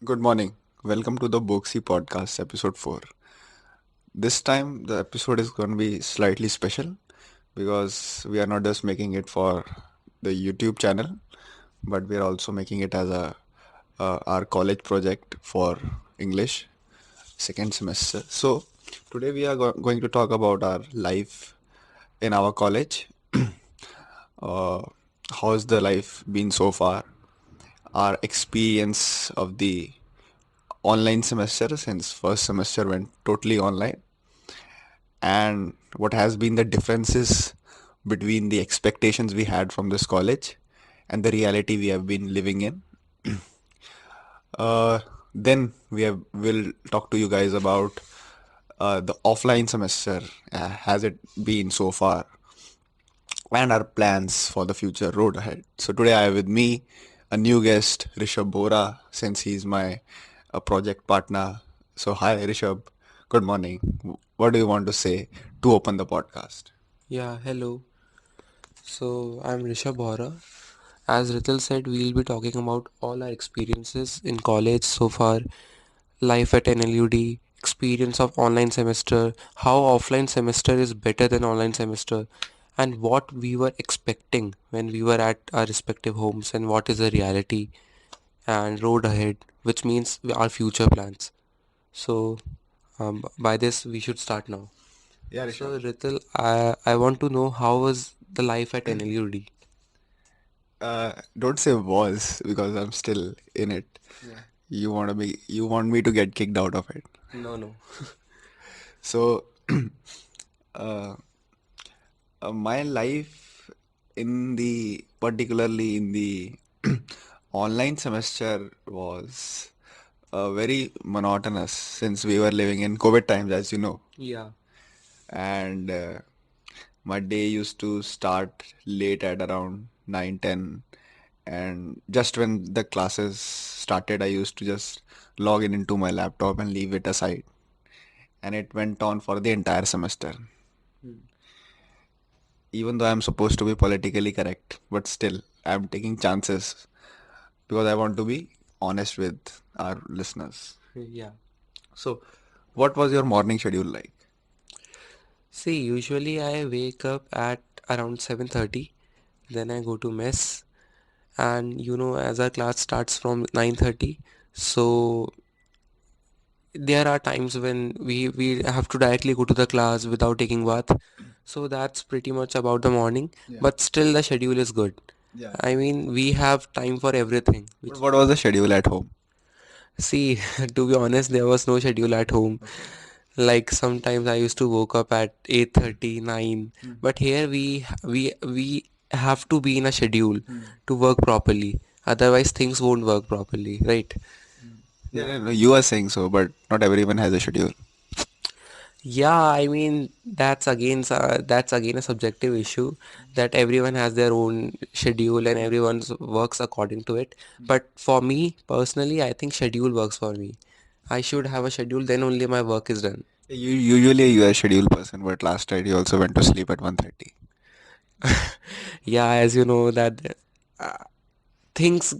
Good morning. Welcome to the Boxy Podcast, episode 4. This time, the episode is going to be slightly special because we are not just making it for the YouTube channel, but we are also making it as our college project for English second semester. So, today we are going to talk about our life in our college. Uh, how's the life been so far? Our experience of the online semester since first semester went totally online, and what has been the differences between the expectations we had from this college and the reality we have been living in. uh, then will talk to you guys about the offline semester, has it been so far, and our plans for the future road ahead. So today I have with me a new guest, Rishabh Bora, since he's my project partner. So hi Rishabh, good morning. What do you want to say to open the podcast? Yeah, hello. So I'm Rishabh Bora. As Ritil said, we'll be talking about all our experiences in college so far, life at NLUD, experience of online semester, how offline semester is better than online semester, and what we were expecting when we were at our respective homes, and what is the reality and road ahead, which means our future plans. So, by this, we should start now. Yeah, Rishabh. So, Ritil, I want to know how was the life at NLUD? Don't say was because I'm still in it. Yeah. You want me to get kicked out of it. No, no. So uh, my life in the particularly in the online semester was very monotonous since we were living in COVID times, as you know, Yeah. and my day used to start late at around 9, 10, and just when the classes started, I used to just log in into my laptop and leave it aside, and it went on for the entire semester. Hmm. Even though I'm supposed to be politically correct, but still, I'm taking chances because I want to be honest with our listeners. Yeah. So, what was your morning schedule like? See, usually I wake up at around 7:30, then I go to mess, and as our class starts from 9:30, so there are times when we have to directly go to the class without taking bath. So that's pretty much about the morning, Yeah. but still the schedule is good. Yeah. I mean, we have time for everything, But which what was the schedule at home? see, to be honest, there was no schedule at home. Okay. Like sometimes I used to woke up at 8:30, 9, Hmm. but here we have to be in a schedule Hmm. to work properly. Otherwise things won't work properly, right? Yeah, no, no, you are saying so, but not everyone has a schedule. Yeah, I mean that's again a subjective issue that everyone has their own schedule and everyone works according to it. But for me personally, I think schedule works for me. I should have a schedule, then only my work is done. You are a schedule person, but last night you also went to sleep at 1:30. Yeah, as you know that uh, things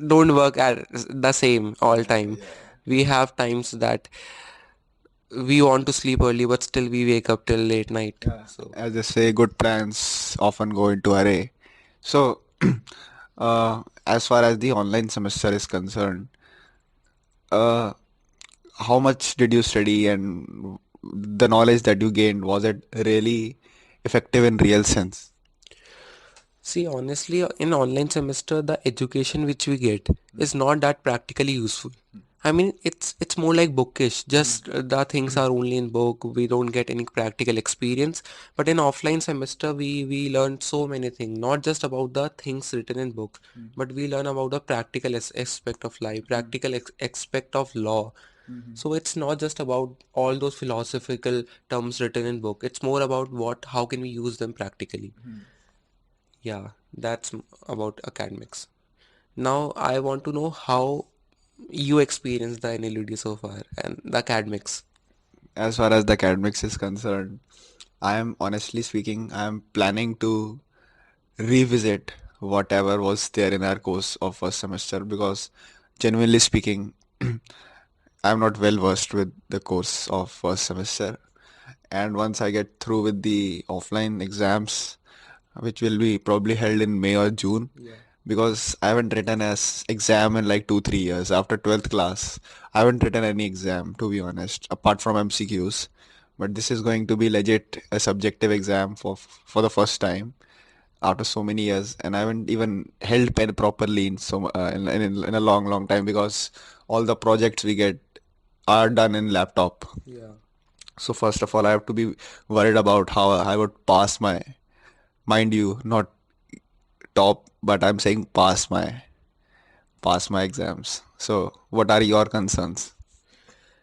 don't work at the same all time. Yeah. We have times that we want to sleep early, but still we wake up till late night. Yeah, So as they say, good plans often go into array. So, as far as the online semester is concerned, uh, how much did you study, and the knowledge that you gained, was it really effective in real sense? see, honestly, in online semester, the education which we get is not that practically useful. I mean, it's more like bookish. Just the things are only in book. We don't get any practical experience. But in offline semester, we learn so many things. Not just about the things written in book, but we learn about the practical aspect of life, practical aspect of law. So it's not just about all those philosophical terms written in book. It's more about how can we use them practically. Yeah, that's about academics. Now I want to know how you experience the NLUD so far and the academics. As far as the academics is concerned, I am honestly speaking, I am planning to revisit whatever was there in our course of first semester because genuinely speaking, I'm not well versed with the course of first semester. And once I get through with the offline exams, which will be probably held in May or June, Yeah. because I haven't written as exam in like 2 3 years. After 12th class, I haven't written any exam to be honest, apart from MCQs. But this is going to be legit a subjective exam for the first time after so many years, and I haven't even held pen properly in in a long time because all the projects we get are done in laptop. Yeah. So first of all, I have to be worried about how I would pass my, mind you, not top, but I'm saying pass my exams. So what are your concerns?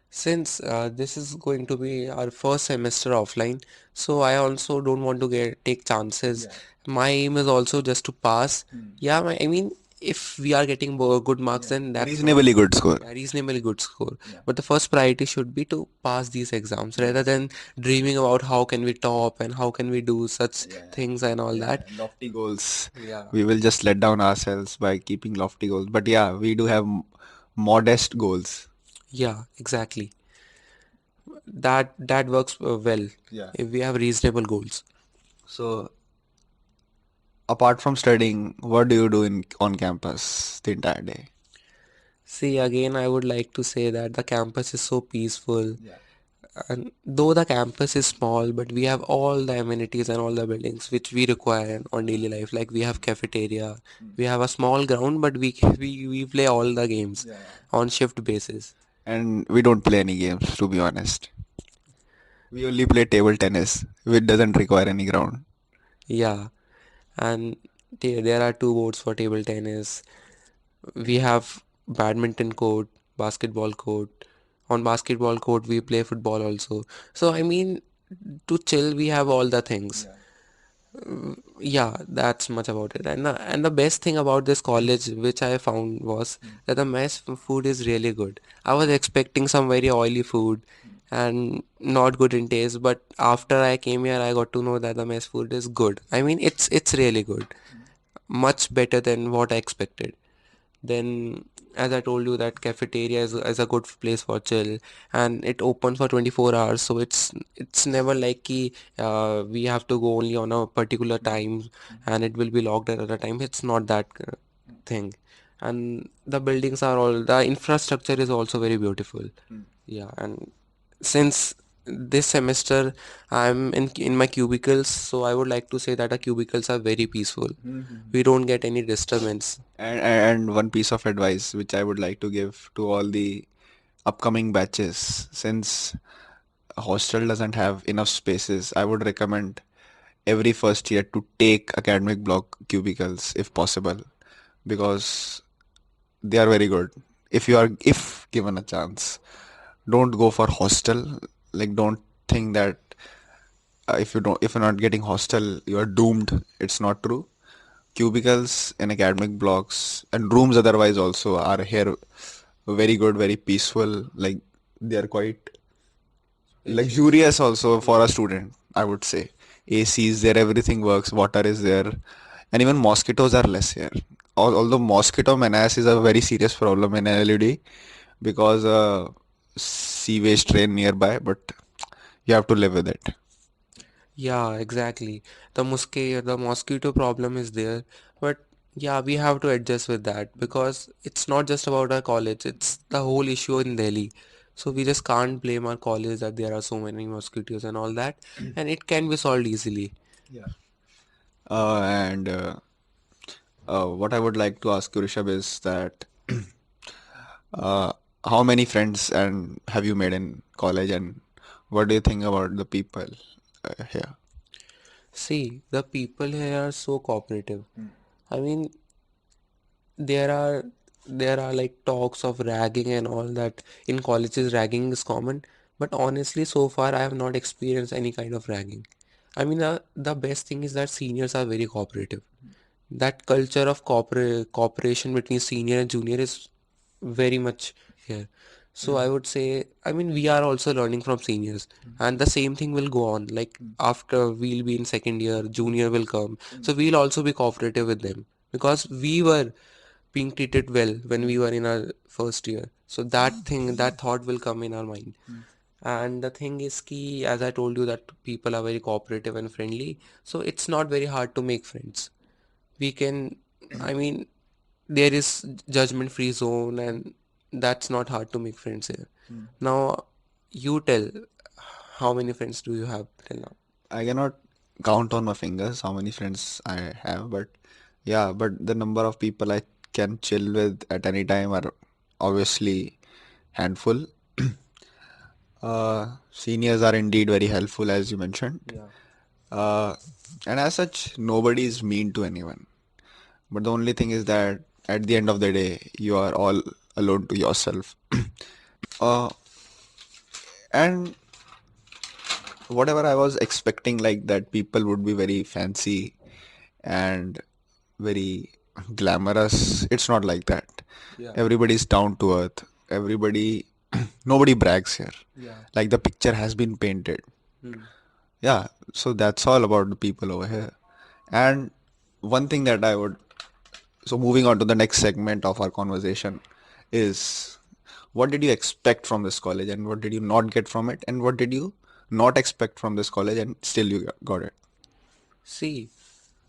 Since this is going to be our first semester offline, so I also don't want to get take chances. Yeah. My aim is also just to pass. Yeah, I mean, if we are getting good marks, Yeah. then that's not Reasonably good score. a reasonably good score. Yeah. But the first priority should be to pass these exams rather Yes. than dreaming about how can we top and how can we do such Yeah. things and all Yeah. that. Lofty goals. Yeah. We will just let down ourselves by keeping lofty goals. But yeah, we do have modest goals. Yeah, exactly. That works well Yeah. if we have reasonable goals. So apart from studying, what do you do in on campus the entire day? See, again, I would like to say that the campus is so peaceful. Yeah. And though the campus is small, but we have all the amenities and all the buildings which we require on daily life. Like we have cafeteria, we have a small ground, but we play all the games Yeah. on shift basis. And we don't play any games, to be honest. We only play table tennis, which doesn't require any ground. Yeah, and there are two boards for table tennis. We have badminton court, basketball court. On basketball court, we play football also. So I mean, to chill, we have all the things. Yeah. Yeah, that's much about it. And the best thing about this college, which I found, was that the food is really good. I was expecting some very oily food and not good in taste, but after I came here, I got to know that the mess food is good. I mean, it's really good, much better than what I expected. Then, as I told you, that cafeteria is a good place for chill, and it opens for 24 hours. So it's never like we have to go only on a particular time, and it will be locked at other time. It's not that thing. And the buildings are all the infrastructure is also very beautiful. Yeah, and since this semester I'm in my cubicles, so I would like to say that the cubicles are very peaceful. We don't get any disturbance. And one piece of advice which I would like to give to all the upcoming batches, since a hostel doesn't have enough spaces, I would recommend every first year to take academic block cubicles if possible, because they are very good. If given a chance, don't go for hostel. Like, don't think that if you're not getting hostel, you are doomed. It's not true. Cubicles in academic blocks and rooms otherwise also are here very good, very peaceful. Like, they are quite Spacious. luxurious also for Yeah. a student, I would say. AC is there, everything works, water is there, and even mosquitoes are less here. Although mosquito menace is a very serious problem in NLUD because sewage train nearby, but you have to live with it. Yeah, exactly. The mosquito problem is there, but yeah, we have to adjust with that because it's not just about our college, it's the whole issue in Delhi. So we just can't blame our college that there are so many mosquitoes and all that, and it can be solved easily. Yeah. And what I would like to ask you, Rishabh, is that uh, how many friends and have you made in college, and what do you think about the people here? See, the people here are so cooperative. I mean, there are there are like talks of ragging and all that. In colleges ragging is common, but honestly so far I have not experienced any kind of ragging. I mean, the best thing is that seniors are very cooperative. That culture of cooperation between senior and junior is very much here. So I would say, I mean, we are also learning from seniors, and the same thing will go on. Like after we'll be in second year, junior will come, so we'll also be cooperative with them because we were being treated well when we were in our first year. So that thought will come in our mind. And the thing is ki, as I told you, that people are very cooperative and friendly, so it's not very hard to make friends. We can, I mean, there is judgment free zone, and that's not hard to make friends here. Now, you tell, how many friends do you have till now? I cannot count on my fingers how many friends I have, but yeah, but the number of people I can chill with at any time are obviously handful. Seniors are indeed very helpful, as you mentioned. Yeah. Uh, and as such, nobody is mean to anyone. But the only thing is that at the end of the day, you are all alone to yourself. Uh, and whatever I was expecting, like that people would be very fancy and very glamorous, it's not like that. Yeah. Everybody's down to earth. Everybody, nobody brags here. Yeah. Like the picture has been painted. Hmm. Yeah, so that's all about the people over here. And one thing that I would, so moving on to the next segment of our conversation is, what did you expect from this college and what did you not get from it, and what did you not expect from this college and still you got it? See,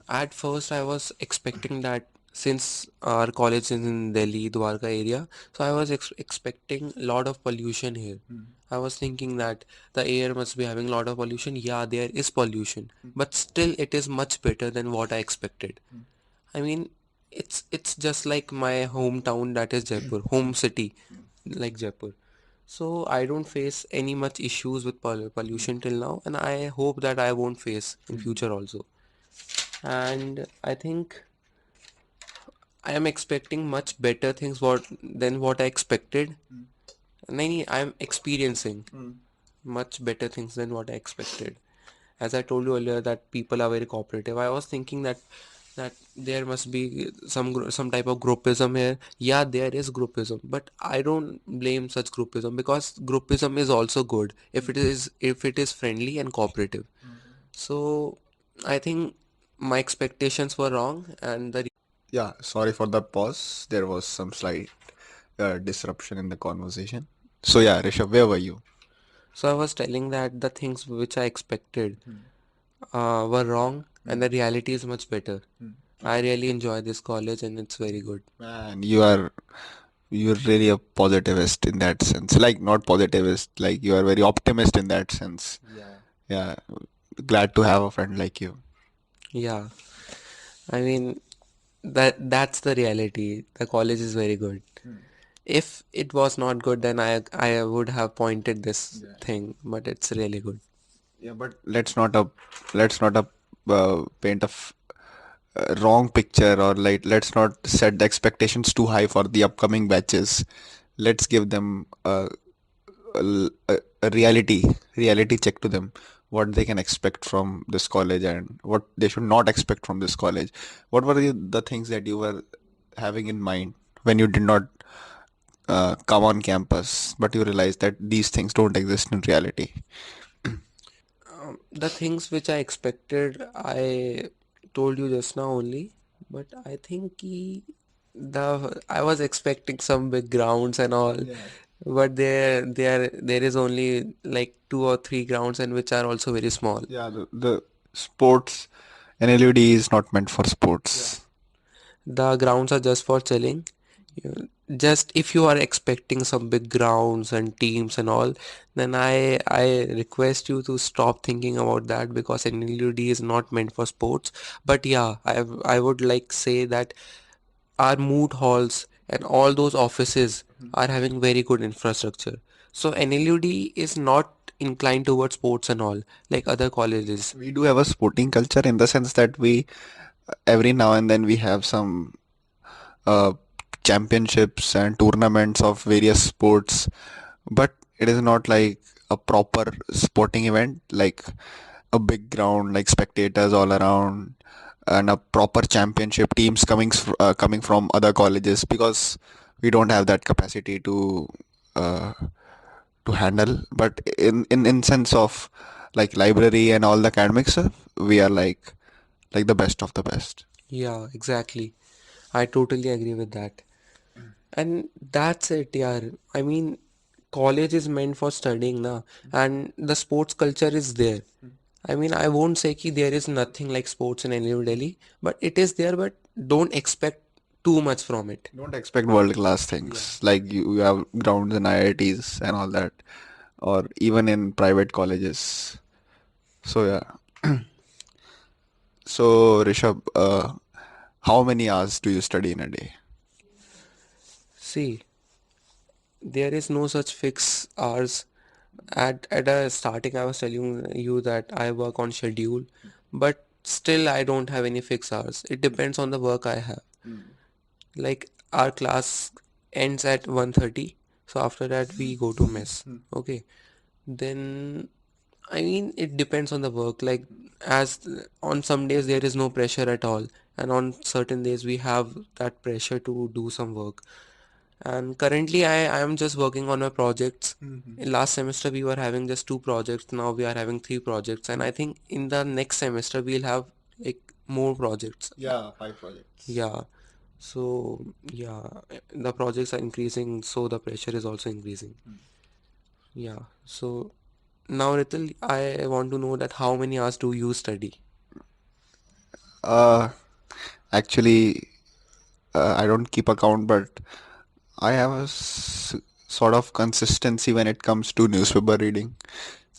at first I was expecting that, since our college is in Delhi, Dwarka area, so I was expecting a lot of pollution here. I was thinking that the air must be having a lot of pollution. Yeah, there is pollution, but still it is much better than what I expected. I mean, it's just like my hometown, that is Jaipur, home city, like Jaipur. So I don't face any much issues with pollution till now, and I hope that I won't face in future also. And I think I am expecting much better things than what I expected. Nahi, I'm experiencing much better things than what I expected. As I told you earlier, that people are very cooperative. I was thinking that there must be some type of groupism here. Yeah, there is groupism, but I don't blame such groupism, because groupism is also good if it is friendly and cooperative. So I think my expectations were wrong, and the Yeah, sorry for the pause. There was some slight disruption in the conversation. So yeah, Rishabh, where were you? so I was telling that the things which I expected were wrong, and the reality is much better. I really enjoy this college, and it's very good. Man, you're really a positivist in that sense. Like not positivist, like you are very optimist in that sense. Yeah. Yeah, glad to have a friend like you. Yeah, I mean, that's the reality. The college is very good. If it was not good, then I would have pointed this thing, but it's really good. Yeah, but let's not paint wrong picture, or like let's not set the expectations too high for the upcoming batches. Let's give them a reality check to them, what they can expect from this college and what they should not expect from this college. What were the things that you were having in mind when you did not come on campus, but you realized that these things don't exist in reality? The things which I expected, I told you just now only, but I think I was expecting some big grounds and all, but there is only like two or three grounds, and which are also very small. Yeah, the sports NLUD is not meant for sports. The grounds are just for chilling. Just if you are expecting some big grounds and teams and all, then I request you to stop thinking about that, because NLUD is not meant for sports. But yeah, I would like say that our moot halls and all those offices are having very good infrastructure. So NLUD is not inclined towards sports and all like other colleges. We do have a sporting culture in the sense that we every now and then we have some uh, championships and tournaments of various sports, but it is not like a proper sporting event, like a big ground, like spectators all around, and a proper championship teams coming from other colleges, because we don't have that capacity uh, to handle. But in sense of like library and all the academic stuff, we are like the best of the best. Yeah, exactly. I totally agree with that. And that's it, yeah. I mean, college is meant for studying na, and the sports culture is there. I mean, I won't say ki there is nothing like sports in NLU Delhi, but it is there, but don't expect too much from it. Don't expect world class Yeah. things like you have grounds in IITs and all that, or even in private colleges. So yeah. So Rishabh, how many hours do you study in a day? See, there is no such fixed hours. At a starting, I was telling you that I work on schedule, but still I don't have any fixed hours. It depends on the work I have. Like our class ends at 1:30, so after that we go to mess. Okay. Then I mean it depends on the work. Like as on some days there is no pressure at all, and on certain days we have that pressure to do some work. And currently I am just working on my projects. In last semester we were having just two projects, now we are having three projects, and I think in the next semester we'll have like more projects. Yeah, 5 projects. Yeah. So yeah, the projects are increasing, so the pressure is also increasing. Yeah. So now Ritul, I want to know that how many hours do you study? Uh, Actually, I don't keep account, but I have a sort of consistency when it comes to newspaper reading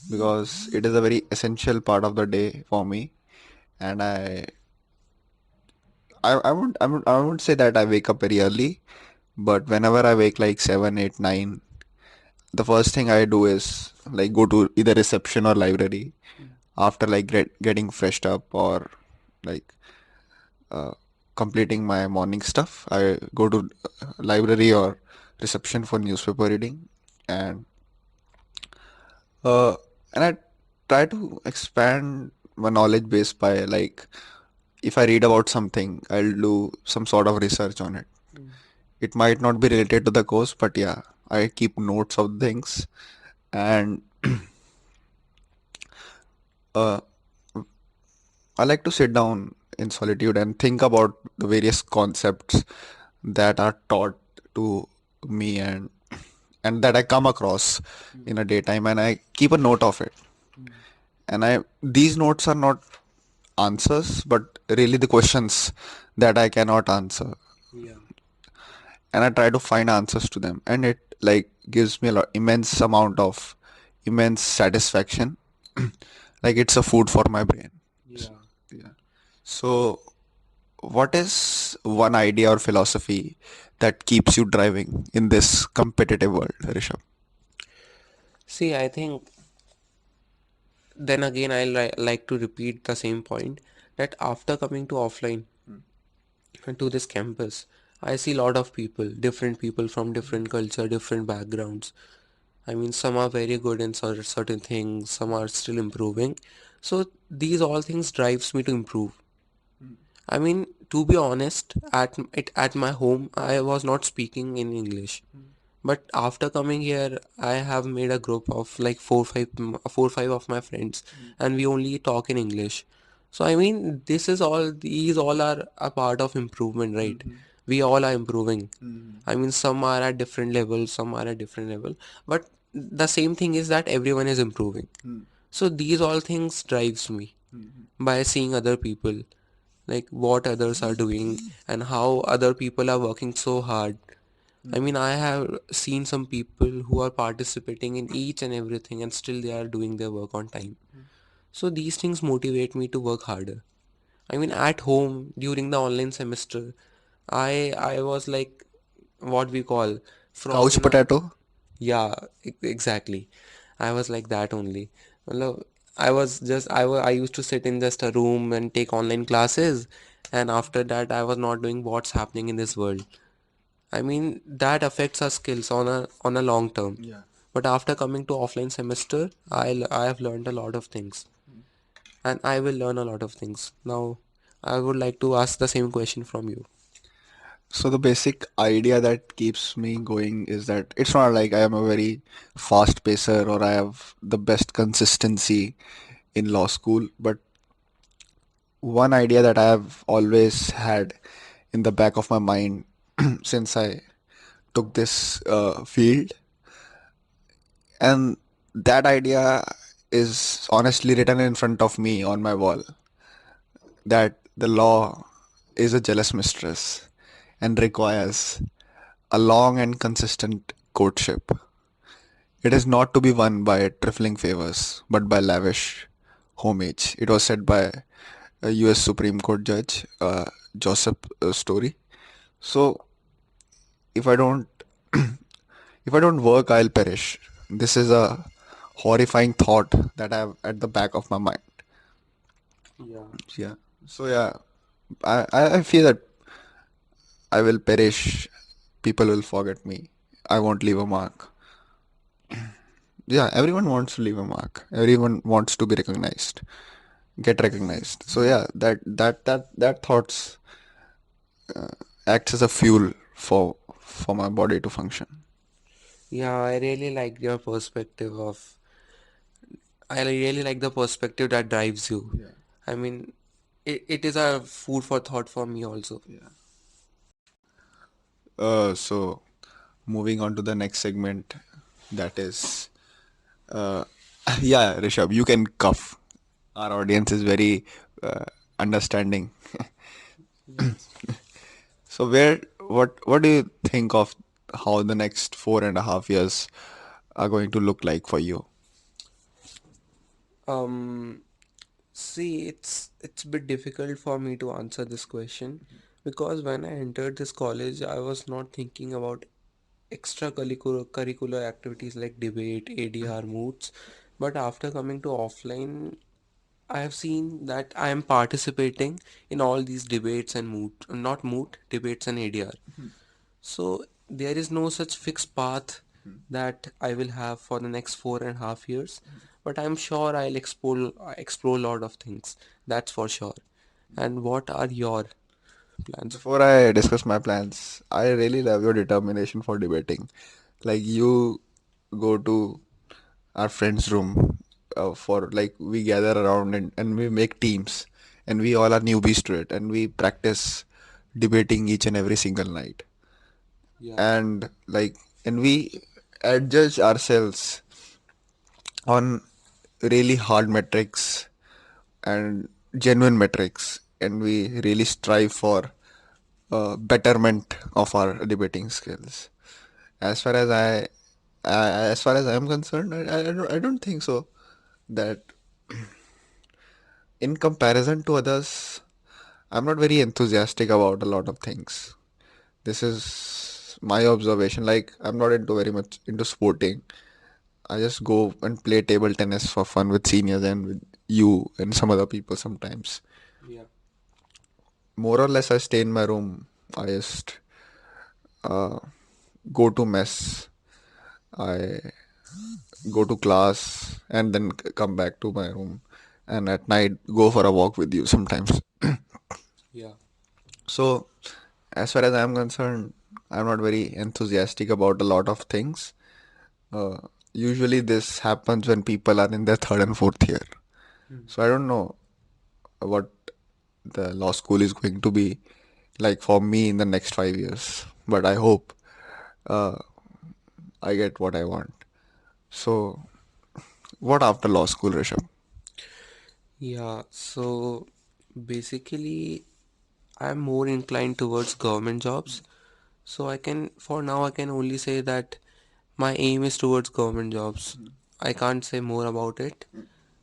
because it is a very essential part of the day for me, and I won't say that I wake up very early, but whenever I wake like 7, 8, 9, the first thing I do is like go to either reception or library after like getting freshed up or like uh, completing my morning stuff. I go to library or reception for newspaper reading, and uh, I try to expand my knowledge base by like if I read about something, I'll do some sort of research on it. It might not be related to the course, but yeah, I keep notes of things, and uh, I like to sit down in solitude and think about the various concepts that are taught to me and that I come across in a daytime, and I keep a note of it. And I these notes are not answers, but really the questions that I cannot answer, Yeah. and I try to find answers to them, and it like gives me a lot, immense amount of immense satisfaction. Like it's a food for my brain. Yeah. Yeah. So what is one idea or philosophy that keeps you driving in this competitive world, Rishabh? See, I think then again I like to repeat the same point that after coming to offline and to this campus, I see a lot of people, different people from different culture, different backgrounds. I mean, some are very good in certain things, some are still improving. So these all things drives me to improve. I mean, to be honest, at my home, I was not speaking in English. But after coming here, I have made a group of like four, five of my friends, and we only talk in English. So I mean, these all are a part of improvement, right? We all are improving. I mean, some are at different levels, some are at different level, but the same thing is that everyone is improving. So these all things drives me by seeing other people, like what others are doing and how other people are working so hard. I mean, I have seen some people who are participating in each and everything and still they are doing their work on time. So these things motivate me to work harder. I mean, at home during the online semester, I was like what we call frog Couch in a, potato? yeah, exactly. I was like that only. Matlab, I used to sit in just a room and take online classes, and after that I was not doing what's happening in this world. I mean, that affects our skills on a long term. Yeah. But after coming to offline semester, I have learned a lot of things, and I will learn a lot of things. Now, I would like to ask the same question from you. So the basic idea that keeps me going is that it's not like I am a very fast pacer or I have the best consistency in law school, but one idea that I have always had in the back of my mind since I took this field, and that idea is honestly written in front of me on my wall, that the law is a jealous mistress and requires a long and consistent courtship. It is not to be won by trifling favors, but by lavish homage. It was said by a US Supreme Court judge, Joseph Story. So if I don't if I don't work, I'll perish. This is a horrifying thought that I have at the back of my mind. Yeah. Yeah. So yeah, I feel that I will perish. People will forget me. I won't leave a mark. Yeah, everyone wants to leave a mark. Everyone wants to be recognized, get recognized. So yeah, that thoughts acts as a fuel for my body to function. Yeah, I really like your perspective of I really like the perspective that drives you. Yeah. I mean, it is a food for thought for me also. Yeah. So moving on to the next segment, that is, uh, yeah, Rishabh, you can cough. Our audience is very understanding. Yes. So what do you think of how the next 4.5 years are going to look like for you? Um, See, it's a bit difficult for me to answer this question because when I entered this college, I was not thinking about extracurricular activities like debate, ADR, moots. But after coming to offline, I have seen that I am participating in all these debates and not moot, debates and ADR. So there is no such fixed path that I will have for the next 4.5 years, but I'm sure I'll explore a lot of things. That's for sure. And what are your plans? Before I discuss my plans, I really love your determination for debating. Like you go to our friend's room for like we gather around and we make teams and we all are newbies to it and we practice debating each and every single night. Yeah, And like and we adjudge ourselves on really hard metrics and genuine metrics, and we really strive for betterment of our debating skills. As far as as far as I'm concerned, I don't think so that in comparison to others, I'm not very enthusiastic about a lot of things. This is my observation. Like I'm not into very much into sporting. I just go and play table tennis for fun with seniors and with you and some other people sometimes. yeah, More or less, I stay in my room. I just uh, go to mess. I go to class and then come back to my room. And at night, go for a walk with you sometimes. yeah, So, as far as I'm concerned, I'm not very enthusiastic about a lot of things. Uh, Usually, this happens when people are in their third and fourth year. So, I don't know what the law school is going to be like for me in the next 5 years. But I hope uh, I get what I want. So, what after law school, Rishabh? yeah. So basically, I'm more inclined towards government jobs. So for now, I can only say that my aim is towards government jobs. I can't say more about it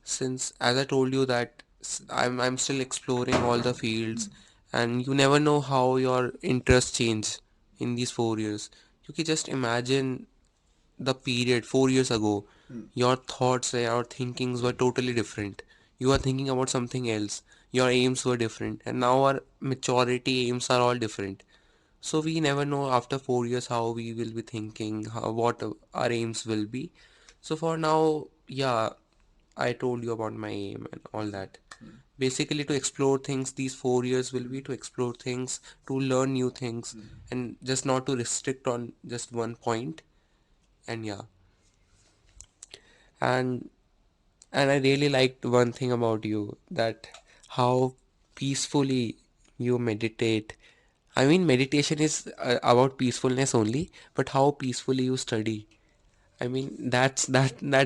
since, as I told you, that I'm still exploring all the fields, and you never know how your interests change in these 4 years. You can just imagine the period 4 years ago. Your thoughts, your thinkings were totally different. You are thinking about something else. Your aims were different, and now our maturity aims are all different. So we never know after 4 years how we will be thinking, what our aims will be. So for now, yeah, I told you about my aim and all that. Basically, to explore things, these 4 years will be to explore things, to learn new things, and just not to restrict on just one point. And yeah, and and I really liked one thing about you, that how peacefully you meditate, I mean, meditation is about peacefulness only, but how peacefully you study. I mean, that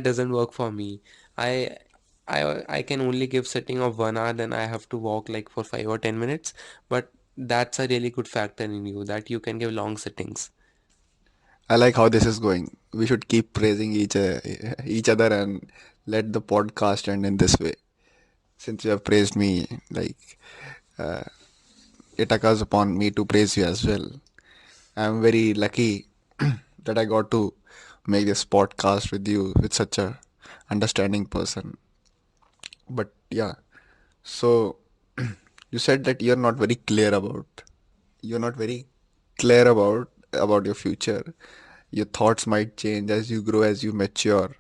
doesn't work for me. I I can only give sitting of 1 hour, then I have to walk like for 5 or 10 minutes. But that's a really good factor in you that you can give long sittings. I like how this is going. We should keep praising each other and let the podcast end in this way. Since you have praised me, like it occurs upon me to praise you as well. I'm very lucky that I got to make this podcast with you with such a understanding person. But yeah, so you said that you're not very clear about your future. Your thoughts might change as you grow, as you mature.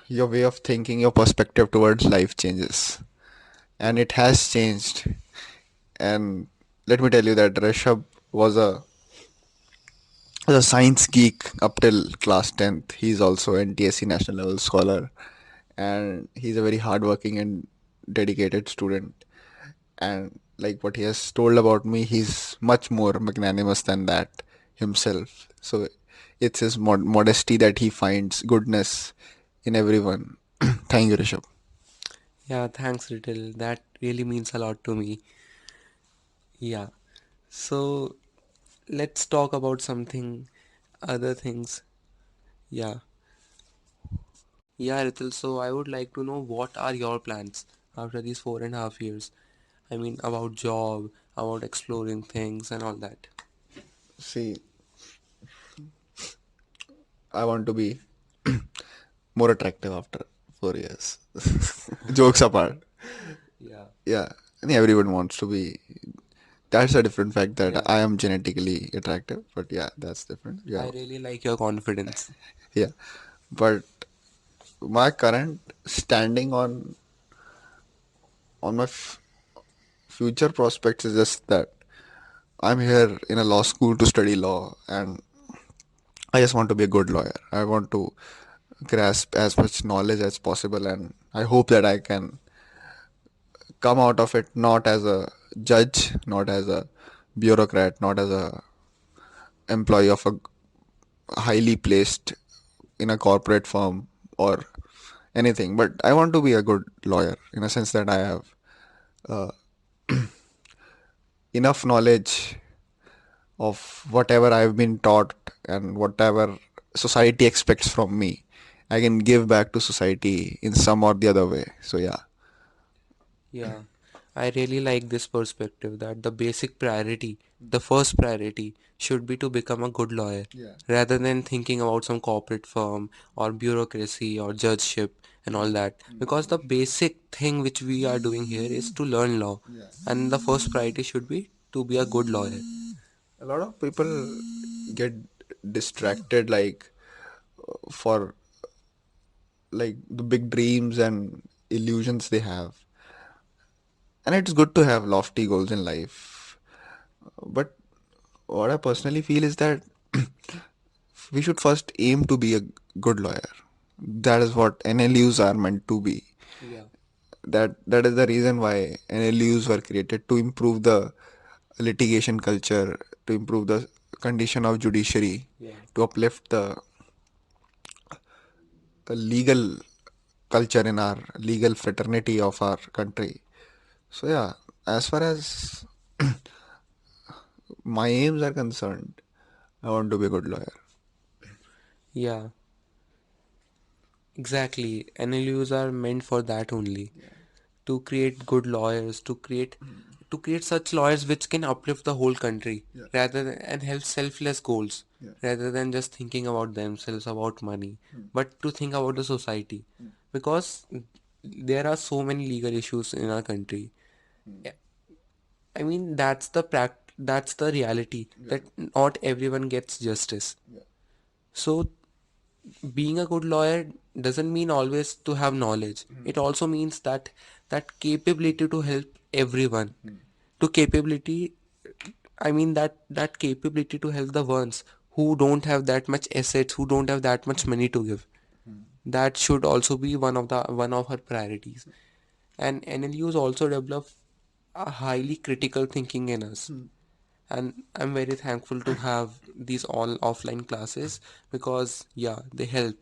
Your way of thinking, your perspective towards life changes, and Yeah. it has changed. And let me tell you that Rishabh was a science geek up till class 10th. He's also NTSC national level scholar, and he's a very hardworking and dedicated student. And like what he has told about me, he's much more magnanimous than that himself. So it's his modesty that he finds goodness in everyone. Thank you, Rishabh. Yeah, thanks, Riddle. That really means a lot to me. Yeah. So let's talk about something, other things. Yeah. Yeah, Riddle. So I would like to know what are your plans after these 4.5 years? I mean, about job, about exploring things and all that. See, I want to be more attractive after 4 years. Jokes apart. Yeah. Yeah, I think everyone wants to be. That's a different fact that Yeah. I am genetically attractive, but yeah, that's different. Yeah, I really like your confidence. yeah. But my current standing on my future prospects is just that I'm here in a law school to study law, and I just want to be a good lawyer. I want to grasp as much knowledge as possible, and I hope that I can come out of it not as a judge, not as a bureaucrat, not as a employee of a highly placed in a corporate firm or anything, but I want to be a good lawyer in a sense that I have enough knowledge of whatever I've been taught and whatever society expects from me. I can give back to society in some or the other way. So yeah. Yeah, I really like this perspective that the basic priority, the first priority, should be to become a good lawyer Yeah. rather than thinking about some corporate firm or bureaucracy or judgeship and all that. Because the basic thing which we are doing here is to learn law, Yeah. and the first priority should be to be a good lawyer. A lot of people get distracted for like the big dreams and illusions they have. And it's good to have lofty goals in life. But what I personally feel is that we should first aim to be a good lawyer. That is what NLUs are meant to be. Yeah, That is the reason why NLUs were created to improve the litigation culture, to improve the condition of judiciary, yeah, to uplift the legal culture in our legal fraternity of our country. So yeah, as far as my aims are concerned, I want to be a good lawyer. yeah, exactly. NLUs are meant for that only. To create good lawyers, to create such lawyers which can uplift the whole country Yeah. rather than and have selfless goals Yeah. rather than just thinking about themselves, about money, but to think about the society. Because there are so many legal issues in our country. I mean, that's the reality Yeah. that not everyone gets justice. Yeah. So being a good lawyer doesn't mean always to have knowledge. It also means that capability to help everyone. To capability, I mean that capability to help the ones who don't have that much assets, who don't have that much money to give. That should also be one of our priorities. And NLUs also develop a highly critical thinking in us. And I'm very thankful to have these all offline classes because, yeah, they help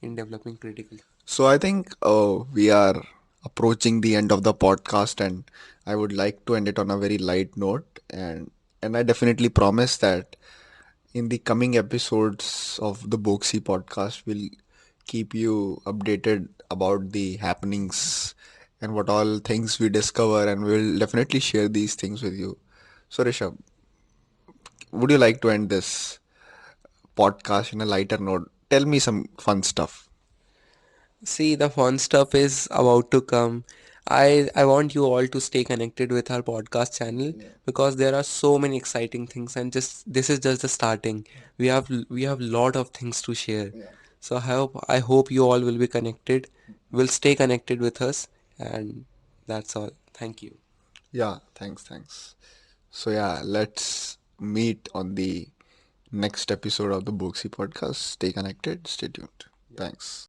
in developing critical. So I think we are approaching the end of the podcast, and I would like to end it on a very light note. And I definitely promise that in the coming episodes of the Boxy podcast, we'll keep you updated about the happenings and what all things we discover, and we'll definitely share these things with you. So Rishabh, would you like to end this podcast in a lighter note? Tell me some fun stuff. See, the fun stuff is about to come. I want you all to stay connected with our podcast channel because there are so many exciting things and just this is just the starting. We have lot of things to share. So I hope you all will be connected. Will stay connected with us and that's all. Thank you. Yeah, thanks. So yeah, let's meet on the next episode of the Boxy podcast. Stay connected, stay tuned. Yeah. Thanks.